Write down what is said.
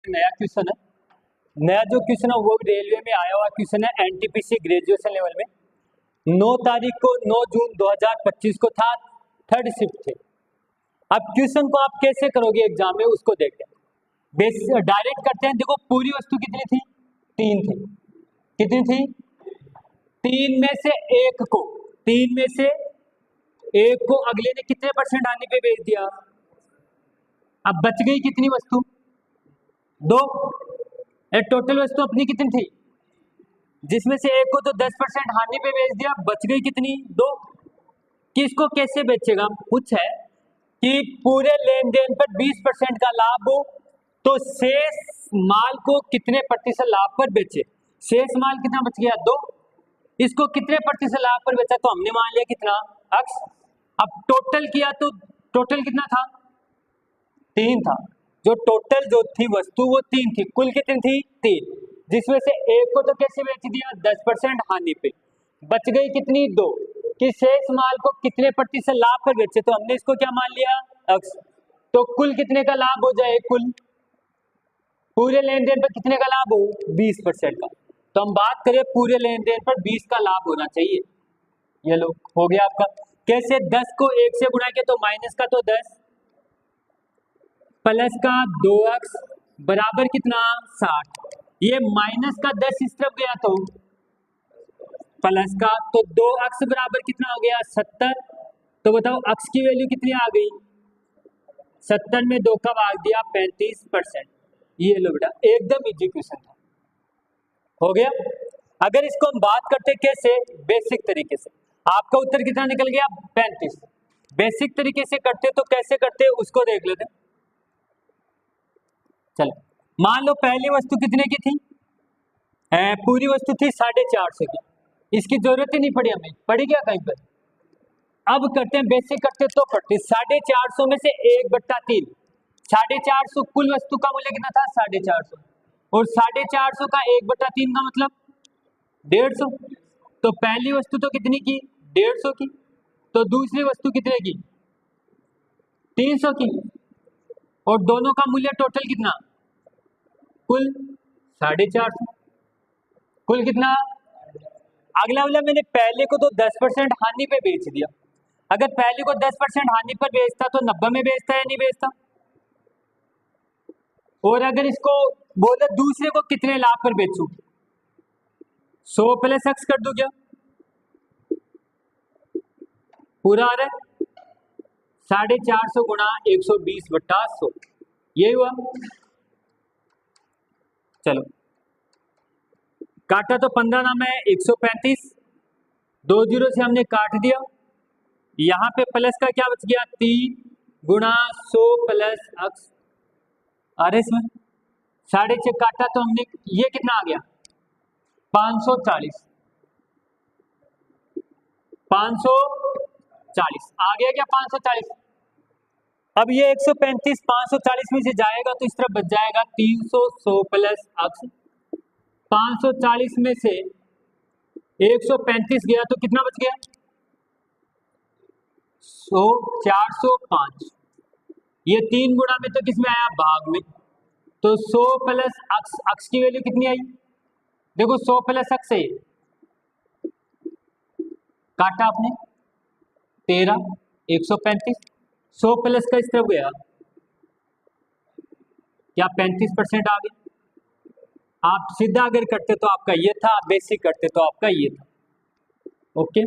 नया क्वेश्चन है। नया जो क्वेश्चन है वो रेलवे में आया हुआ क्वेश्चन है, एनटीपीसी ग्रेजुएशन लेवल में। 9 तारीख को 9 जून 2025 को था, थर्ड शिफ्ट थे। अब क्वेश्चन को आप कैसे करोगे एग्जाम में उसको देखते हैं। डायरेक्ट करते हैं। देखो पूरी वस्तु कितनी थी, 3 थी। कितनी थी? 3 में से एक को अगले ने कितने परसेंट आने पे बेच दिया। अब बच गई कितनी वस्तु? 2। टोटल वस्तु अपनी कितनी थी, जिसमें से एक को तो 10% हानि पे बेच दिया, बच गई कितनी? 2। किसको कैसे बेचेगा? कुछ है कि पूरे लेन देन पर 20% का लाभ हो तो शेष माल को कितने प्रतिशत लाभ पर बेचे। शेष माल कितना बच गया? 2। इसको कितने प्रतिशत लाभ पर बेचा, तो हमने मान लिया कितना, x। अब टोटल किया तो टोटल कितना था? 3 था। जो थी वस्तु वो 3 थी, कुल कितनी थी? 3, जिसमें से एक को तो कैसे बेच दिया? 10% हानि पे, बच गई कितनी? 2। कि शेष माल को कितने प्रतिशत लाभ पर बेचे, तो हमने इसको क्या मान लिया? x। तो कुल कितने का लाभ हो जाए? कुल पूरे लेन देन पर कितने का लाभ हो? 20% का। तो हम बात करें पूरे लेन देन पर 20 का लाभ होना चाहिए। ये लो हो गया आपका। कैसे? 10 को 1 से गुणा किया तो माइनस का तो 10 प्लस का 2x बराबर कितना? 60। ये माइनस का 10 इस तरफ गया तो प्लस का, तो 2x बराबर कितना हो गया? 70। तो बताओ x की वैल्यू कितनी आ गई? 70 में 2 का भाग दिया 35%। ये लो बेटा, एकदम इजी क्वेश्चन था। हो गया। अगर इसको हम बात करते कैसे, बेसिक तरीके से, आपका उत्तर कितना निकल गया? 35। बेसिक तरीके से करते तो कैसे करते उसको देख लेते। चलो मान लो पहली वस्तु कितने की थी? पूरी वस्तु थी 450 की। इसकी जरूरत ही नहीं पड़ी हमें, पड़ी क्या कहीं पर? अब करते हैं बेसिक करते तो पड़ती 450 में से 1/3। 450 कुल वस्तु का मूल्य कितना था? 450। और 450 का 1/3 का मतलब 150। तो पहली वस्तु तो कितनी की? 150 की। तो दूसरी वस्तु कितने की? 300 की। और दोनों का मूल्य टोटल कितना? कुल 450। कुल कितना? अगला वाला मैंने पहले को तो 10% हानि पे बेच दिया। अगर पहले को 10% हानि पर बेचता तो 90 में बेचता या नहीं बेचता? और अगर इसको बोले दूसरे को कितने लाभ पर बेचूं, 100 + x कर दूं क्या? पूरा आ रहा है 450 गुणा 120/100, यही हुआ। चलो काटा तो 15 नाम है 135, 2 जीरो से हमने काट दिया। यहाँ पे प्लस का क्या बच गया? 3 गुणा 100 + x। अरे इसमें 6.5 काटा तो हमने, ये कितना आ गया? 540। 540 आ गया क्या? 540। अब ये 135 540 में से जाएगा तो इस तरफ बच जाएगा 300 100 + x। 540 में से 135 गया तो कितना बच गया? 100 405। ये 3 गुणा में तो किसमें आया? भाग में। तो 100 + x, x की वैल्यू कितनी आई? देखो 100 + x है, काटा आपने 13 135, 100 प्लस का इस तरफ गया, क्या 35% आ गया? आप सीधा अगर करते तो आपका ये था, बेसिक करते तो आपका ये था। ओके।